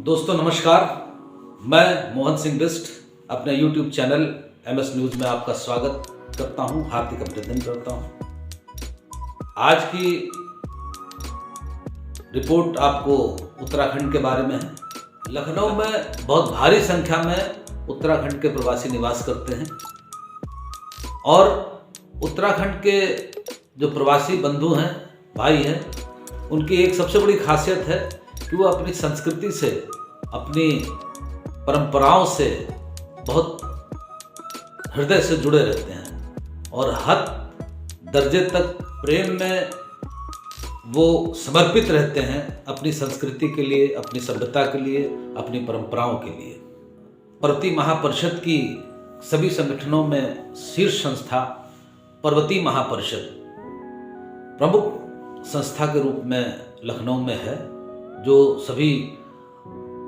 दोस्तों नमस्कार, मैं मोहन सिंह बिस्ट अपने YouTube चैनल MS न्यूज़ में आपका स्वागत करता हूं, हार्दिक अभिनंदन करता हूं। आज की रिपोर्ट आपको उत्तराखंड के बारे में है। लखनऊ में बहुत भारी संख्या में उत्तराखंड के प्रवासी निवास करते हैं और उत्तराखंड के जो प्रवासी बंधु हैं, भाई हैं, उनकी एक सबसे बड़ी खासियत है कि वो अपनी संस्कृति से, अपनी परंपराओं से बहुत हृदय से जुड़े रहते हैं और हद दर्जे तक प्रेम में वो समर्पित रहते हैं अपनी संस्कृति के लिए, अपनी सभ्यता के लिए, अपनी परंपराओं के लिए। पर्वतीय महापरिषद की सभी संगठनों में शीर्ष संस्था पर्वतीय महापरिषद प्रमुख संस्था के रूप में लखनऊ में है, जो सभी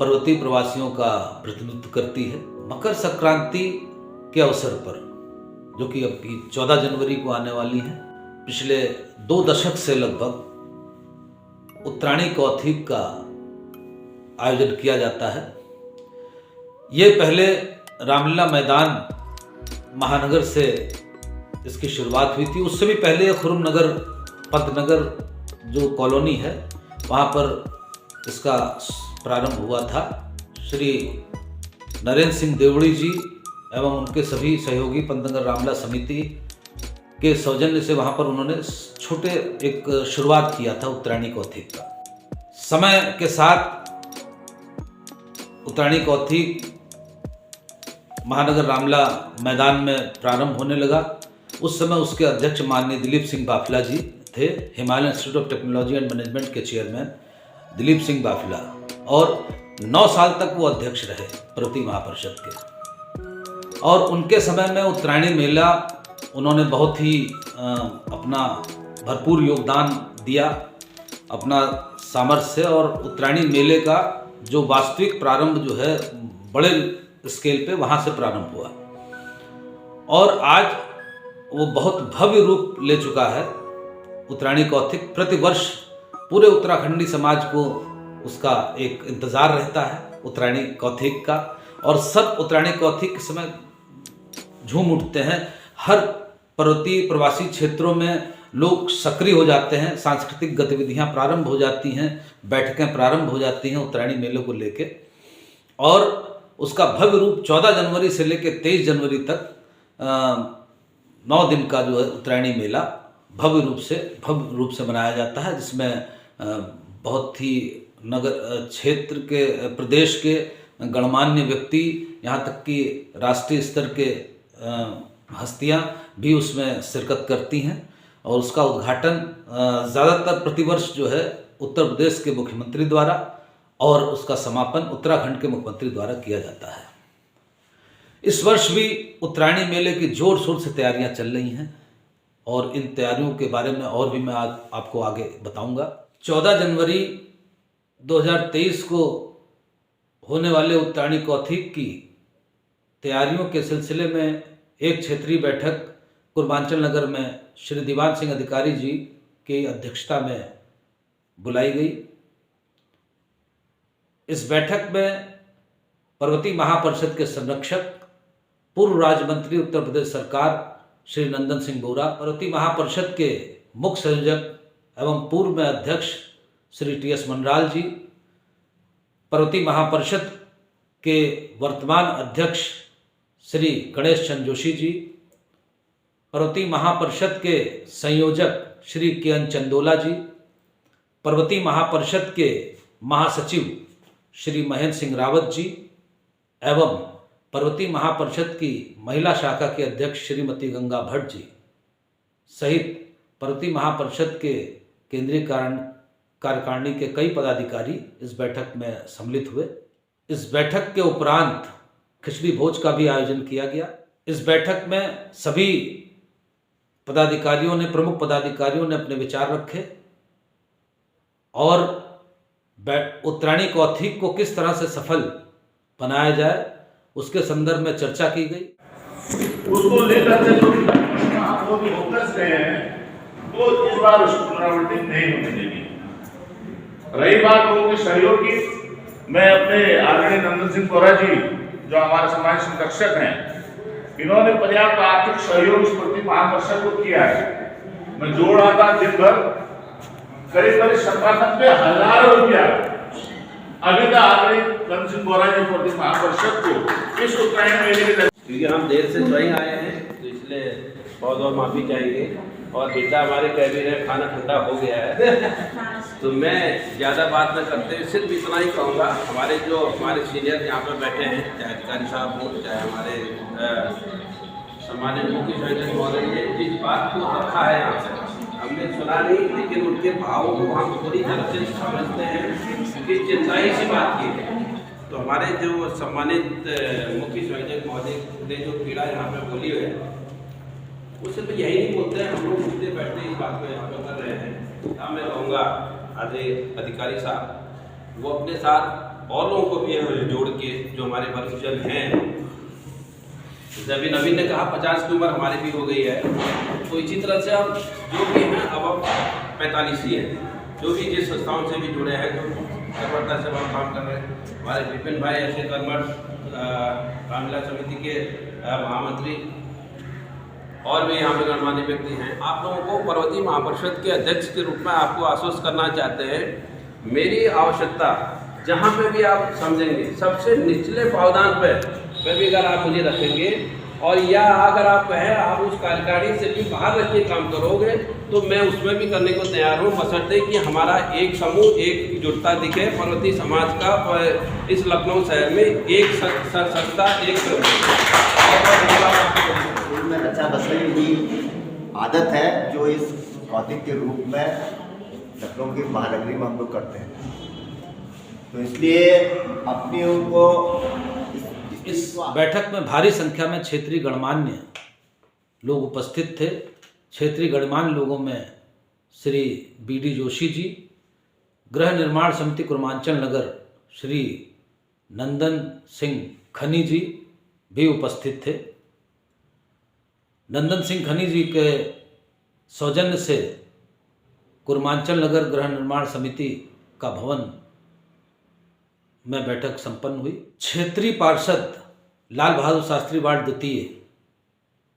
पर्वतीय प्रवासियों का प्रतिनिधित्व करती है। मकर संक्रांति के अवसर पर, जो कि अब की 14 जनवरी को आने वाली है, पिछले 2 दशक से लगभग उत्तरायणी कौथिग का आयोजन किया जाता है। ये पहले रामलीला मैदान महानगर से इसकी शुरुआत हुई थी। उससे भी पहले खुर्मनगर पंतनगर जो कॉलोनी है, वहाँ पर इसका प्रारंभ हुआ था। श्री नरेंद्र सिंह देवड़ी जी एवं उनके सभी सहयोगी पंतनगर रामलीला समिति के सौजन्य से वहाँ पर उन्होंने छोटे एक शुरुआत किया था उत्तरायणी कौथिग का। समय के साथ उत्तरायणी कौथिग महानगर रामलीला मैदान में प्रारंभ होने लगा। उस समय उसके अध्यक्ष माननीय दिलीप सिंह बाफिला जी थे, Himalayan institute of technology and management के चेयरमैन दिलीप सिंह बाफिला, और 9 साल तक वो अध्यक्ष रहे पर्वतीय महापरिषद के। और उनके समय में उत्तरायणी मेला उन्होंने बहुत ही अपना भरपूर योगदान दिया, अपना सामर्थ्य, और उत्तरायणी मेले का जो वास्तविक प्रारंभ जो है बड़े स्केल पे वहाँ से प्रारंभ हुआ और आज वो बहुत भव्य रूप ले चुका है। उत्तरायणी कौथिग प्रतिवर्ष पूरे उत्तराखंडी समाज को उसका एक इंतज़ार रहता है उत्तरायणी कौथिग का, और सब उत्तरायणी कौथिग के समय झूम उठते हैं। हर पर्वतीय प्रवासी क्षेत्रों में लोग सक्रिय हो जाते हैं, सांस्कृतिक गतिविधियां प्रारंभ हो जाती हैं, बैठकें प्रारंभ हो जाती हैं उत्तरायणी मेले को लेके, और उसका भव्य रूप 14 जनवरी से लेकर 23 जनवरी तक 9 दिन का जो है उत्तरायणी मेला भव्य रूप से मनाया जाता है, जिसमें बहुत ही नगर क्षेत्र के, प्रदेश के गणमान्य व्यक्ति, यहाँ तक कि राष्ट्रीय स्तर के हस्तियाँ भी उसमें शिरकत करती हैं। और उसका उद्घाटन ज़्यादातर प्रतिवर्ष जो है उत्तर प्रदेश के मुख्यमंत्री द्वारा और उसका समापन उत्तराखंड के मुख्यमंत्री द्वारा किया जाता है। इस वर्ष भी उत्तरायणी मेले की जोर शोर से तैयारियां चल रही हैं और इन तैयारियों के बारे में और भी मैं आज आपको आगे बताऊंगा। 14 जनवरी 2023 को होने वाले उत्तरायणी कौथिग की तैयारियों के सिलसिले में एक क्षेत्रीय बैठक पूर्वांचल नगर में श्री दीवान सिंह अधिकारी जी की अध्यक्षता में बुलाई गई। इस बैठक में पर्वतीय महापरिषद के संरक्षक, पूर्व राज्य मंत्री उत्तर प्रदेश सरकार श्री नंदन सिंह बोरा, पर्वतीय महापरिषद के मुख्य संयोजक एवं पूर्व में अध्यक्ष श्री TS मनराल जी, पर्वतीय महापरिषद के वर्तमान अध्यक्ष श्री गणेश चंद्र जोशी जी, पर्वतीय महापरिषद के संयोजक श्री KN चंदोला जी, पर्वतीय महापरिषद के महासचिव श्री महेंद्र सिंह रावत जी एवं पर्वतीय महापरिषद की महिला शाखा के अध्यक्ष श्रीमती गंगा भट्ट जी सहित पर्वतीय महापरिषद के केंद्रीय कार्यकारिणी के कई पदाधिकारी इस बैठक में सम्मिलित हुए। इस बैठक के उपरांत खिचड़ी भोज का भी आयोजन किया गया। इस बैठक में सभी पदाधिकारियों ने, प्रमुख पदाधिकारियों ने अपने विचार रखे और उत्तरायणी कौथिग को किस तरह से सफल बनाया जाए उसके संदर्भ में चर्चा की गई। उसको लेकर के जो फोकस हैं वो इस बार उसको पुनरावृत्ति नहीं होने देगी। रही बात उनके सहयोग की, मैं अपने आदरणीय नंदन सिंह बोरा जी जो हमारे समाज संरक्षक हैं, इन्होंने पर्याप्त आर्थिक सहयोग स्मृति महापरिषद को किया है। मैं जोड़ रहा था दिन भर करीब 97,000 रुपया अभी तक आदरणीय नंदन सिंह बोरा जी स्मृति महापरिषद को इस उत्तरायण मेले के, क्योंकि हम देर से स्वयं आए हैं तो इसलिए बहुत बहुत माफ़ी चाहेंगे। और बेटा हमारे कह भी रहे खाना ठंडा हो गया है तो मैं ज़्यादा बात न करते सिर्फ इतना ही कहूँगा। हमारे सीनियर यहाँ पर बैठे हैं, चाहे अधिकारी साहब हों, चाहे हमारे सम्मानित मुख्य संयोजक महोदय ने जिस बात को रखा है यहाँ से हमने सुना नहीं, लेकिन उनके भावों को हम पूरी तरह से समझते हैं कि चिंताई सी बात की है। तो हमारे जो सम्मानित मुख्य संयोजक महोदय ने जो पीड़ा यहाँ पे बोली है वो सिर्फ यही नहीं बोलते हैं, हम लोग उठते बैठते इस बात को यहाँ पे कर रहे हैं। हाँ, मैं कहूँगा आदरणीय अधिकारी साहब वो अपने साथ और लोगों को भी जोड़ के जो हमारे वरिष्ठजन हैं, जैसे अभी नवीन ने कहा 50 की उम्र हमारी भी हो गई है, तो इसी तरह से अब जो भी हैं अब 45 ही है, जो भी जिस संस्थाओं से भी जुड़े हैं, जो कर्मठता से हम काम कर रहे हैं। हमारे विपिन भाई ऐसे कर्मठ रामलीला समिति के महामंत्री और भी यहाँ पे गणमान्य व्यक्ति हैं। आप लोगों को पर्वतीय महापरिषद के अध्यक्ष के रूप में आपको आश्वस्त करना चाहते हैं, मेरी आवश्यकता जहाँ पे भी आप समझेंगे सबसे निचले पावदान पे भी अगर आप मुझे रखेंगे और या अगर आप कहें आप उस कार्यकारिणी से भी बाहर रख के काम करोगे तो मैं उसमें भी करने को तैयार हूँ, बशर्ते कि हमारा एक समूह एक जुटता दिखे पर्वतीय समाज का इस लखनऊ शहर में एक सत्ता एक में रचा बसने की आदत है जो इस भौतिक के रूप में लखनऊ की महानगरी में हम लोग करते हैं। तो इसलिए अपनी उनको इस बैठक में भारी संख्या में क्षेत्रीय गणमान्य लोग उपस्थित थे। क्षेत्रीय गणमान्य लोगों में श्री BD जोशी जी, गृह निर्माण समिति कुर्मांचल नगर श्री नंदन सिंह खनी जी भी उपस्थित थे। नंदन सिंह खनी जी के सौजन्य से कुर्मांचल नगर गृह निर्माण समिति का भवन में बैठक संपन्न हुई। क्षेत्रीय पार्षद लाल बहादुर शास्त्री वार्ड द्वितीय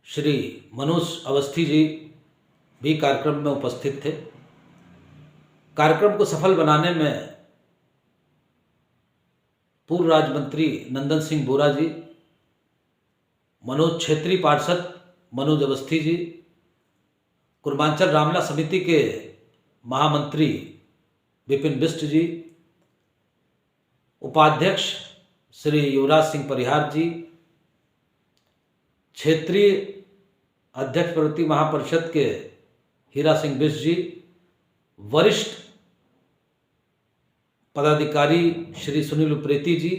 श्री मनोज अवस्थी जी भी कार्यक्रम में उपस्थित थे। कार्यक्रम को सफल बनाने में पूर्व राज्य मंत्री नंदन सिंह बोरा जी, मनोज क्षेत्रीय पार्षद मनोज अवस्थी जी, कुर्मांचल रामलीला समिति के महामंत्री विपिन बिष्ट जी, उपाध्यक्ष श्री युवराज सिंह परिहार जी, क्षेत्रीय अध्यक्ष पर्वतीय महापरिषद के हीरा सिंह बिष्ट जी, वरिष्ठ पदाधिकारी श्री सुनील उप्रेती जी,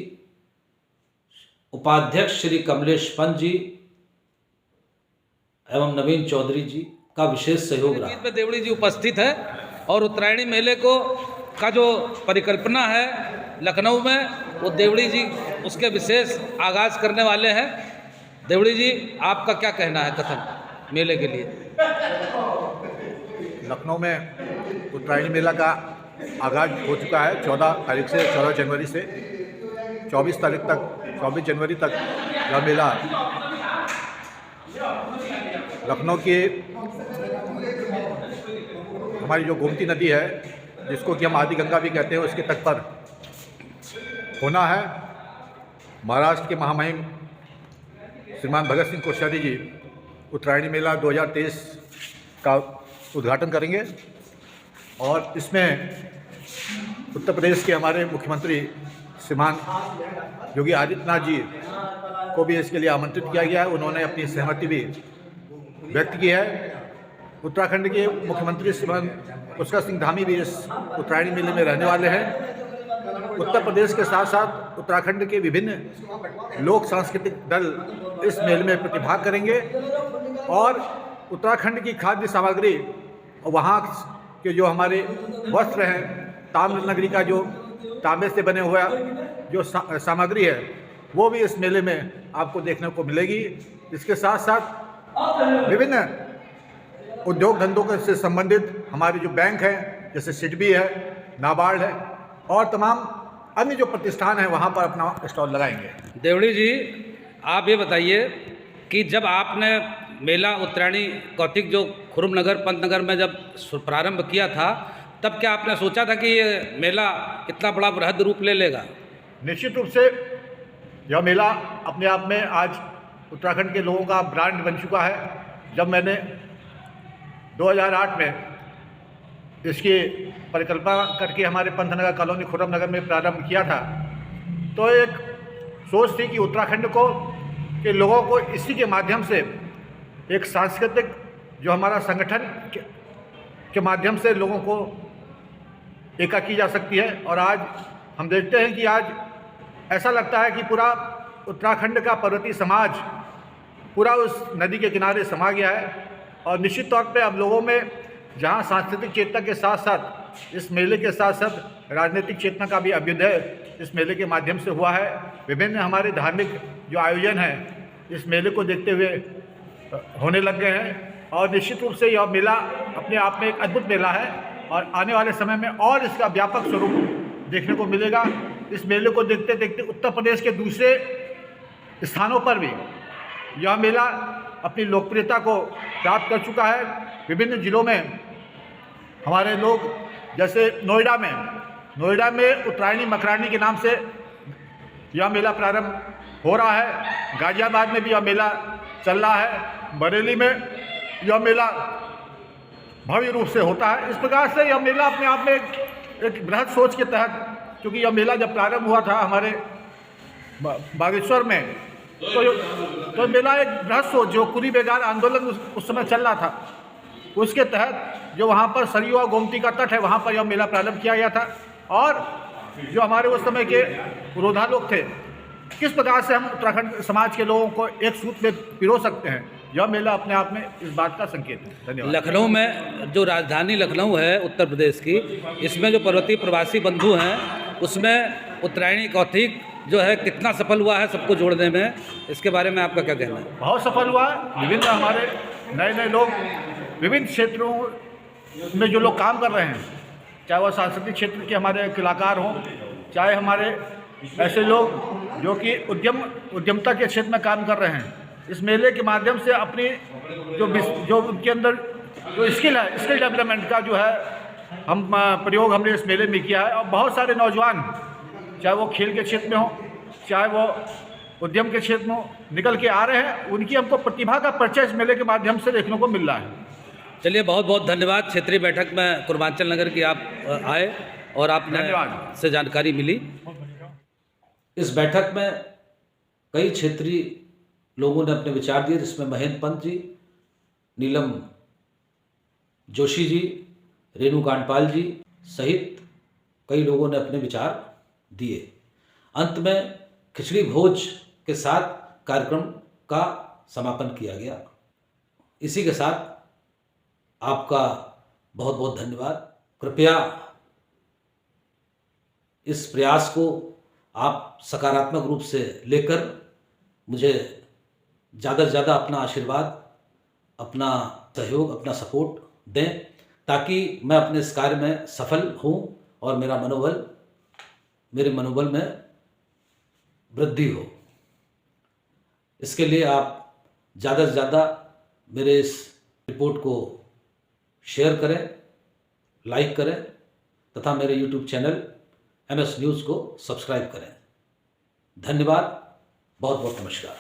उपाध्यक्ष श्री कमलेश पंत जी एवं नवीन चौधरी जी का विशेष सहयोग रहा। देवड़ी जी उपस्थित है और उत्तरायणी मेले को का जो परिकल्पना है लखनऊ में, वो देवड़ी जी उसके विशेष आगाज करने वाले हैं। देवड़ी जी, आपका क्या कहना है कथन मेले के लिए? लखनऊ में उत्तरायणी मेला का आगाज हो चुका है 14 तारीख से, 14 जनवरी से 24 तारीख तक, 24 जनवरी तक यह मेला लखनऊ की हमारी जो गोमती नदी है, जिसको कि हम आदि गंगा भी कहते हैं, उसके तट पर होना है। महाराष्ट्र के महामहिम श्रीमान भगत सिंह कोश्यारी जी उत्तरायणी मेला 2023 का उद्घाटन करेंगे और इसमें उत्तर प्रदेश के हमारे मुख्यमंत्री श्रीमान योगी आदित्यनाथ जी को भी इसके लिए आमंत्रित किया गया है। उन्होंने अपनी सहमति भी व्यक्त की है। उत्तराखंड के मुख्यमंत्री श्रीमान पुष्कर सिंह धामी भी इस उत्तरायणी मेले में रहने वाले हैं। उत्तर प्रदेश के साथ साथ उत्तराखंड के विभिन्न लोक सांस्कृतिक दल इस मेले में प्रतिभाग करेंगे और उत्तराखंड की खाद्य सामग्री और वहाँ के जो हमारे वस्त्र हैं, ताम्र नगरी का जो तांबे से बने हुआ जो सामग्री है, वो भी इस मेले में आपको देखने को मिलेगी। इसके साथ साथ विभिन्न उद्योग धंधों से संबंधित हमारे जो बैंक हैं, जैसे सिडबी है, नाबार्ड है और तमाम अन्य जो प्रतिष्ठान है वहाँ पर अपना स्टॉल लगाएंगे। देवड़ी जी, आप ये बताइए कि जब आपने मेला उत्तरायणी कौतिक जो खुरम नगर पंतनगर में जब प्रारंभ किया था, तब क्या आपने सोचा था कि ये मेला इतना बड़ा बृहद रूप ले लेगा? निश्चित रूप से यह मेला अपने आप में आज उत्तराखंड के लोगों का ब्रांड बन चुका है। जब मैंने 2008 में इसकी परिकल्पना करके हमारे पंतनगर कॉलोनी खुरम नगर में प्रारंभ किया था, तो एक सोच थी कि उत्तराखंड को के लोगों को इसी के माध्यम से एक सांस्कृतिक जो हमारा संगठन के माध्यम से लोगों को एका की जा सकती है। और आज हम देखते हैं कि आज ऐसा लगता है कि पूरा उत्तराखंड का पर्वतीय समाज पूरा उस नदी के किनारे समा गया है। और निश्चित तौर पे अब लोगों में जहां सांस्कृतिक चेतना के साथ साथ इस मेले के साथ साथ राजनीतिक चेतना का भी अभ्युदय इस मेले के माध्यम से हुआ है। विभिन्न हमारे धार्मिक जो आयोजन हैं इस मेले को देखते हुए होने लग गए हैं। और निश्चित रूप से यह मेला अपने आप में एक अद्भुत मेला है और आने वाले समय में और इसका व्यापक स्वरूप देखने को मिलेगा। इस मेले को देखते देखते उत्तर प्रदेश के दूसरे स्थानों पर भी यह मेला अपनी लोकप्रियता को प्राप्त कर चुका है। विभिन्न जिलों में हमारे लोग, जैसे नोएडा में उत्तरायणी मकरानी के नाम से यह मेला प्रारंभ हो रहा है। गाजियाबाद में भी यह मेला चल रहा है। बरेली में यह मेला भव्य रूप से होता है। इस प्रकार से यह मेला अपने आप में एक बृहद सोच के तहत, क्योंकि यह मेला जब प्रारंभ हुआ था हमारे बागेश्वर में, तो मेला एक बृहद सोच जो कुली बेगार आंदोलन उस समय चल रहा था, उसके तहत जो वहाँ पर सरयू और गोमती का तट है वहाँ पर यह मेला प्रारंभ किया गया था। और जो हमारे उस समय के पुरोधा लोग थे, किस प्रकार से हम उत्तराखंड समाज के लोगों को एक सूत्र में पिरो सकते हैं, यह मेला अपने आप में इस बात का संकेत है। धन्यवाद। लखनऊ में जो राजधानी लखनऊ है उत्तर प्रदेश की, इसमें जो पर्वतीय प्रवासी बंधु हैं उसमें उत्तरायणी कौतिक जो है कितना सफल हुआ है सबको जोड़ने में, इसके बारे में आपका क्या कहना है? बहुत सफल हुआ है। विभिन्न हमारे नए लोग विभिन्न क्षेत्रों में जो लोग काम कर रहे हैं, चाहे वह सांस्कृतिक क्षेत्र के हमारे कलाकार हों, चाहे हमारे ऐसे लोग जो कि उद्यमता के क्षेत्र में काम कर रहे हैं, इस मेले के माध्यम से अपनी जो उनके अंदर जो स्किल है, स्किल डेवलपमेंट का जो है प्रयोग हमने इस मेले में किया है। और बहुत सारे नौजवान, चाहे वो खेल के क्षेत्र में हो, चाहे वो उद्यम के क्षेत्र में हो, निकल के आ रहे हैं। उनकी हमको प्रतिभा का परिचय इस मेले के माध्यम से देखने को मिल रहा है। चलिए, बहुत बहुत धन्यवाद। क्षेत्रीय बैठक में पूर्वांचल नगर की आप आए और आपने से जानकारी मिली। इस बैठक में कई क्षेत्रीय लोगों ने अपने विचार दिए, जिसमें महेंद्र पंत जी, नीलम जोशी जी, रेणु कांडपाल जी सहित कई लोगों ने अपने विचार दिए। अंत में खिचड़ी भोज के साथ कार्यक्रम का समापन किया गया। इसी के साथ आपका बहुत बहुत धन्यवाद। कृपया इस प्रयास को आप सकारात्मक रूप से लेकर मुझे ज़्यादा से ज़्यादा अपना आशीर्वाद, अपना सहयोग, अपना सपोर्ट दें, ताकि मैं अपने इस कार्य में सफल हूँ और मेरे मनोबल में वृद्धि हो। इसके लिए आप ज़्यादा से ज़्यादा मेरे इस रिपोर्ट को शेयर करें, लाइक करें तथा मेरे YouTube चैनल MS न्यूज़ को सब्सक्राइब करें। धन्यवाद, बहुत बहुत नमस्कार।